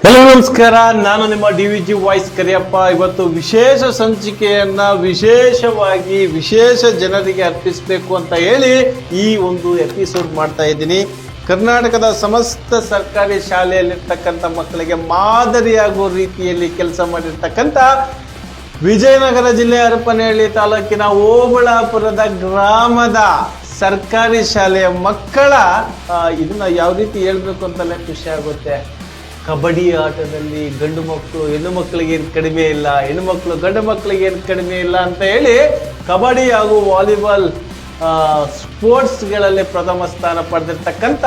Hello ನಮಸ್ಕಾರ, ನಾನು ನಿಮ್ಮ ಡಿವಿಜಿ ವಾಯ್ಸ್ ಕರಿಯಪ್ಪ. ಇವತ್ತು ವಿಶೇಷ ಸಂಚಿಕೆಯನ್ನ ವಿಶೇಷ ಜನರಿಗೆ ಅರ್ಪಿಸಬೇಕು ಅಂತ ಹೇಳಿ ಈ ಒಂದು ಎಪಿಸೋಡ್ ಮಾಡ್ತಾ ಇದ್ದೀನಿ. ಕರ್ನಾಟಕದ ಸಮಸ್ತ ಸರ್ಕಾರಿ ಶಾಲೆಯಲ್ಲಿರ್ತಕ್ಕಂಥ ಮಕ್ಕಳಿಗೆ ಮಾದರಿಯಾಗುವ ರೀತಿಯಲ್ಲಿ ಕೆಲಸ ಮಾಡಿರ್ತಕ್ಕಂಥ ವಿಜಯನಗರ ಜಿಲ್ಲೆ ಹರಪನಹಳ್ಳಿ ತಾಲೂಕಿನ ಓಬಳಾಪುರದ ಗ್ರಾಮದ ಸರ್ಕಾರಿ ಶಾಲೆಯ ಮಕ್ಕಳ ಇದನ್ನ ಯಾವ ರೀತಿ ಹೇಳ್ಬೇಕು ಅಂತಲೇ ಖುಷಿ ಆಗುತ್ತೆ. ಕಬಡ್ಡಿ ಆಟದಲ್ಲಿ ಗಂಡು ಮಕ್ಕಳು ಹೆಣ್ಣು ಮಕ್ಕಳಿಗೆ ಏನು ಕಡಿಮೆ ಇಲ್ಲ, ಹೆಣ್ಣು ಮಕ್ಕಳು ಗಂಡು ಮಕ್ಕಳಿಗೆ ಏನು ಕಡಿಮೆ ಇಲ್ಲ ಅಂತ ಹೇಳಿ ಕಬಡ್ಡಿ ಹಾಗೂ ವಾಲಿಬಾಲ್ ಸ್ಪೋರ್ಟ್ಸ್ಗಳಲ್ಲಿ ಪ್ರಥಮ ಸ್ಥಾನ ಪಡೆದಿರ್ತಕ್ಕಂಥ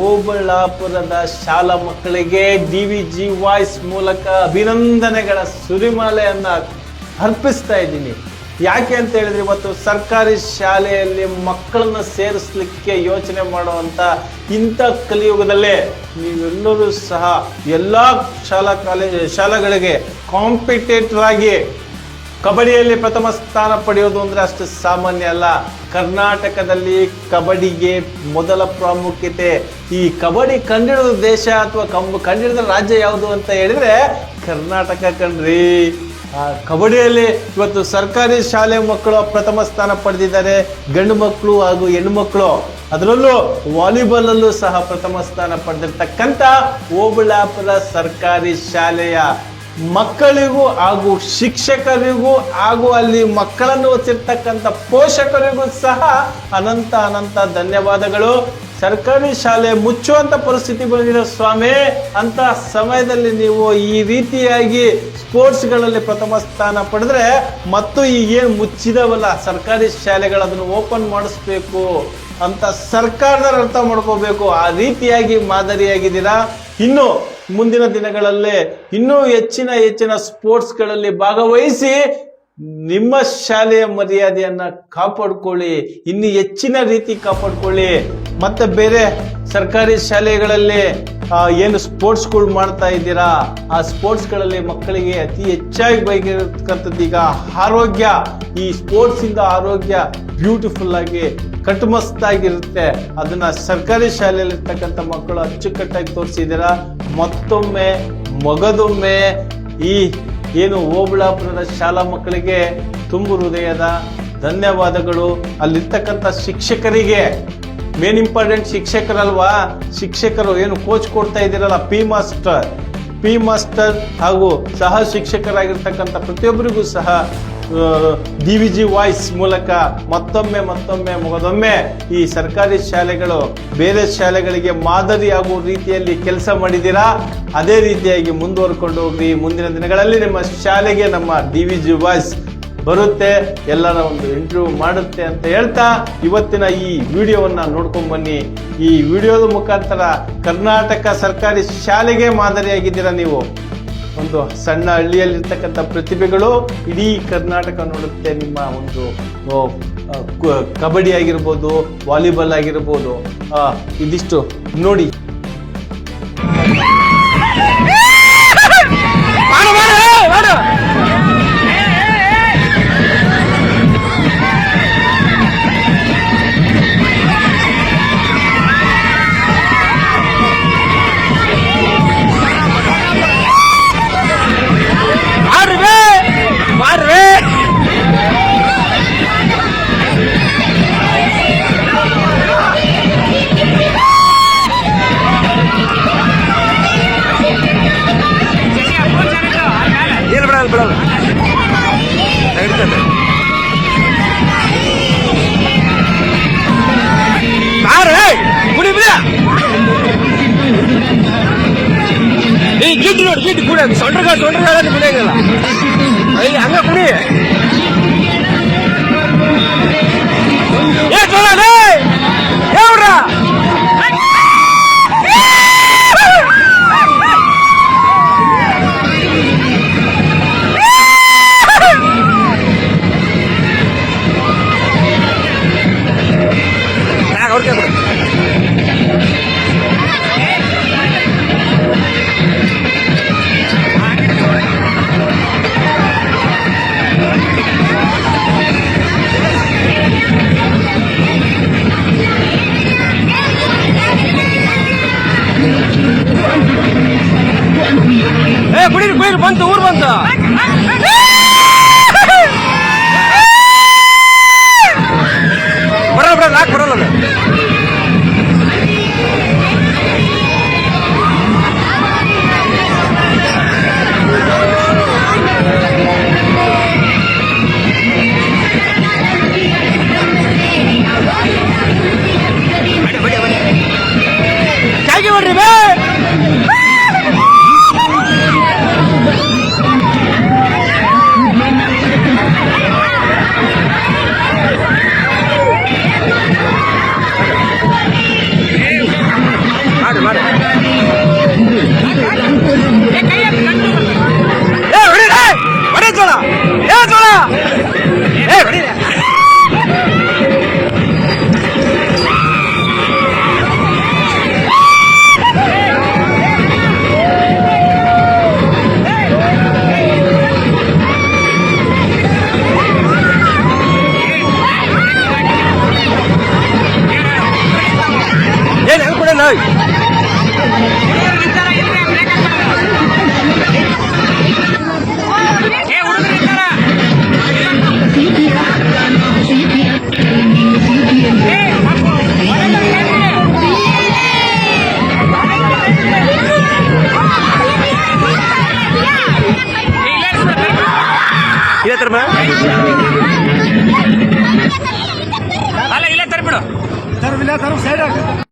ಓಬಳಾಪುರದ ಶಾಲಾ ಮಕ್ಕಳಿಗೆ ಡಿವಿಜಿ ವಾಯ್ಸ್ ಮೂಲಕ ಅಭಿನಂದನೆಗಳ ಸುರಿಮಾಲೆಯನ್ನ ಅರ್ಪಿಸ್ತಾ ಇದ್ದೀನಿ. ಯಾಕೆ ಅಂತ ಹೇಳಿದ್ರೆ, ಇವತ್ತು ಸರ್ಕಾರಿ ಶಾಲೆಯಲ್ಲಿ ಮಕ್ಕಳನ್ನ ಸೇರಿಸ್ಲಿಕ್ಕೆ ಯೋಚನೆ ಮಾಡುವಂಥ ಇಂಥ ಕಲಿಯುಗದಲ್ಲೇ ನೀವೆಲ್ಲರೂ ಸಹ ಎಲ್ಲ ಶಾಲೆಗಳಿಗೆ ಕಾಂಪಿಟೇಟರ್ ಆಗಿ ಕಬಡ್ಡಿಯಲ್ಲಿ ಪ್ರಥಮ ಸ್ಥಾನ ಪಡೆಯೋದು ಅಂದರೆ ಅಷ್ಟು ಸಾಮಾನ್ಯ ಅಲ್ಲ. ಕರ್ನಾಟಕದಲ್ಲಿ ಕಬಡ್ಡಿಗೆ ಮೊದಲ ಪ್ರಾಮುಖ್ಯತೆ. ಈ ಕಬಡ್ಡಿ ಕಂಡಿಡಿದ ದೇಶ ಅಥವಾ ಕಂಡಿಡಿದ ರಾಜ್ಯ ಯಾವುದು ಅಂತ ಹೇಳಿದ್ರೆ ಕರ್ನಾಟಕ ಕಣ್ರಿ. ಕಬಡ್ಡಿಯಲ್ಲಿ ಇವತ್ತು ಸರ್ಕಾರಿ ಶಾಲೆ ಮಕ್ಕಳು ಪ್ರಥಮ ಸ್ಥಾನ ಪಡೆದಿದ್ದಾರೆ, ಗಂಡು ಮಕ್ಕಳು ಹಾಗೂ ಹೆಣ್ಣು ಮಕ್ಕಳು. ಅದರಲ್ಲೂ ವಾಲಿಬಾಲ್ ಅಲ್ಲೂ ಸಹ ಪ್ರಥಮ ಸ್ಥಾನ ಪಡೆದಿರ್ತಕ್ಕಂಥ ಓಬಳಾಪುರ ಸರ್ಕಾರಿ ಶಾಲೆಯ ಮಕ್ಕಳಿಗೂ ಹಾಗೂ ಶಿಕ್ಷಕರಿಗೂ ಹಾಗೂ ಅಲ್ಲಿ ಮಕ್ಕಳನ್ನು ಓದಿರ್ತಕ್ಕಂಥ ಪೋಷಕರಿಗೂ ಸಹ ಅನಂತ ಧನ್ಯವಾದಗಳು. ಸರ್ಕಾರಿ ಶಾಲೆ ಮುಚ್ಚುವಂತ ಪರಿಸ್ಥಿತಿ ಬಂದಿದೆ ಸ್ವಾಮಿ. ಅಂತ ಸಮಯದಲ್ಲಿ ನೀವು ಈ ರೀತಿಯಾಗಿ ಸ್ಪೋರ್ಟ್ಸ್ಗಳಲ್ಲಿ ಪ್ರಥಮ ಸ್ಥಾನ ಪಡೆದ್ರೆ ಮತ್ತು ಈಗೇನು ಮುಚ್ಚಿದವಲ್ಲ ಸರ್ಕಾರಿ ಶಾಲೆಗಳು ಅದನ್ನು ಓಪನ್ ಮಾಡಿಸ್ಬೇಕು ಅಂತ ಸರ್ಕಾರದವ್ರು ಅರ್ಥ ಮಾಡ್ಕೋಬೇಕು. ಆ ರೀತಿಯಾಗಿ ಮಾದರಿಯಾಗಿದ್ದೀರಾ. ಇನ್ನು ಮುಂದಿನ ದಿನಗಳಲ್ಲೇ ಇನ್ನೂ ಹೆಚ್ಚಿನ ಸ್ಪೋರ್ಟ್ಸ್ಗಳಲ್ಲಿ ಭಾಗವಹಿಸಿ ನಿಮ್ಮ ಶಾಲೆಯ ಮರ್ಯಾದೆಯನ್ನ ಕಾಪಾಡ್ಕೊಳ್ಳಿ, ಇನ್ನು ಹೆಚ್ಚಿನ ರೀತಿ ಕಾಪಾಡ್ಕೊಳ್ಳಿ. ಮತ್ತೆ ಬೇರೆ ಸರ್ಕಾರಿ ಶಾಲೆಗಳಲ್ಲಿ ಏನು ಸ್ಪೋರ್ಟ್ಸ್ಗಳು ಮಾಡ್ತಾ ಇದ್ದೀರಾ, ಆ ಸ್ಪೋರ್ಟ್ಸ್ಗಳಲ್ಲಿ ಮಕ್ಕಳಿಗೆ ಅತಿ ಹೆಚ್ಚಾಗಿ ಬೈಗಿರ್ತಕ್ಕಂಥದ್ದು ಈಗ ಆರೋಗ್ಯ. ಈ ಸ್ಪೋರ್ಟ್ಸ್ ಇಂದ ಆರೋಗ್ಯ ಬ್ಯೂಟಿಫುಲ್ ಆಗಿ ಕಟ್ಟುಮಸ್ತಾಗಿರುತ್ತೆ. ಅದನ್ನ ಸರ್ಕಾರಿ ಶಾಲೆಯಲ್ಲಿರ್ತಕ್ಕಂಥ ಮಕ್ಕಳು ಅಚ್ಚುಕಟ್ಟಾಗಿ ತೋರಿಸಿದ್ದೀರಾ. ಮಗದೊಮ್ಮೆ ಈ ಏನು ಓಬಳಾಪುರದ ಶಾಲಾ ಮಕ್ಕಳಿಗೆ ತುಂಬು ಹೃದಯದ ಧನ್ಯವಾದಗಳು. ಅಲ್ಲಿರ್ತಕ್ಕಂಥ ಶಿಕ್ಷಕರಿಗೆ, ಮೇನ್ ಇಂಪಾರ್ಟೆಂಟ್ ಶಿಕ್ಷಕರಲ್ವಾ, ಶಿಕ್ಷಕರು ಏನು ಕೋಚ್ ಕೊಡ್ತಾ ಇದ್ದೀರಲ್ಲ, ಪಿ ಮಾಸ್ಟರ್ ಹಾಗೂ ಸಹ ಶಿಕ್ಷಕರಾಗಿರ್ತಕ್ಕಂಥ ಪ್ರತಿಯೊಬ್ಬರಿಗೂ ಸಹ ಡಿವಿಜಿ ವಾಯ್ಸ್ ಮೂಲಕ ಮಗದೊಮ್ಮೆ ಈ ಸರ್ಕಾರಿ ಶಾಲೆಗಳು ಬೇರೆ ಶಾಲೆಗಳಿಗೆ ಮಾದರಿಯಾಗುವ ರೀತಿಯಲ್ಲಿ ಕೆಲಸ ಮಾಡಿದ್ದೀರಾ. ಅದೇ ರೀತಿಯಾಗಿ ಮುಂದುವರ್ಕೊಂಡು ಹೋಗ್ರಿ. ಮುಂದಿನ ದಿನಗಳಲ್ಲಿ ನಿಮ್ಮ ಶಾಲೆಗೆ ನಮ್ಮ ಡಿವಿಜಿ ವಾಯ್ಸ್ ಬರುತ್ತೆ, ಎಲ್ಲರ ಒಂದು ಇಂಟರ್ವ್ಯೂ ಮಾಡುತ್ತೆ ಅಂತ ಹೇಳ್ತಾ ಇವತ್ತಿನ ಈ ವಿಡಿಯೋವನ್ನ ನೋಡ್ಕೊಂಡ್ ಬನ್ನಿ. ಈ ವಿಡಿಯೋದ ಮುಖಾಂತರ ಕರ್ನಾಟಕ ಸರ್ಕಾರಿ ಶಾಲೆಗೆ ಮಾದರಿಯಾಗಿದ್ದೀರಾ ನೀವು. ಒಂದು ಸಣ್ಣ ಹಳ್ಳಿಯಲ್ಲಿರ್ತಕ್ಕಂಥ ಪ್ರತಿಭೆಗಳು ಇಡೀ ಕರ್ನಾಟಕ ನೋಡುತ್ತೆ. ನಿಮ್ಮ ಒಂದು ಕಬಡ್ಡಿ ಆಗಿರ್ಬೋದು, ವಾಲಿಬಾಲ್ ಆಗಿರ್ಬೋದು, ಇದಿಷ್ಟು ನೋಡಿ. ಗಿಡ್ಡು ನೋಡಿ, ಗಿಡ್ಡು ಕುಡಿಯೋದು ಸೊಂಡ್ರಗಾಲ ಕುಡಿಯೋದಿಲ್ಲ, ಇಲ್ಲಿ ಹಂಗ ಕುಡಿ. ಕುಡೀರಿ ಕುಡೀರಿ ಬಂತು ಊರು ಬಂತು ಬರಲ್ಲ ಬರಲ್ಲ ಯಾಕೆ ಬರಲ್ಲ ಅದು ಚಾಯ್ಗೆ ಬರ್ರಿ ಬೇ ಮಾಡಿ ಮಾಡಿ ಏ ಹೊಡಿ ಹೊಡಿ ಜೋಳ ಏ ಜೋಳ ಏ ಹೊಡಿ ಏನ್ ಹೆಂಗ್ ಕೊಡ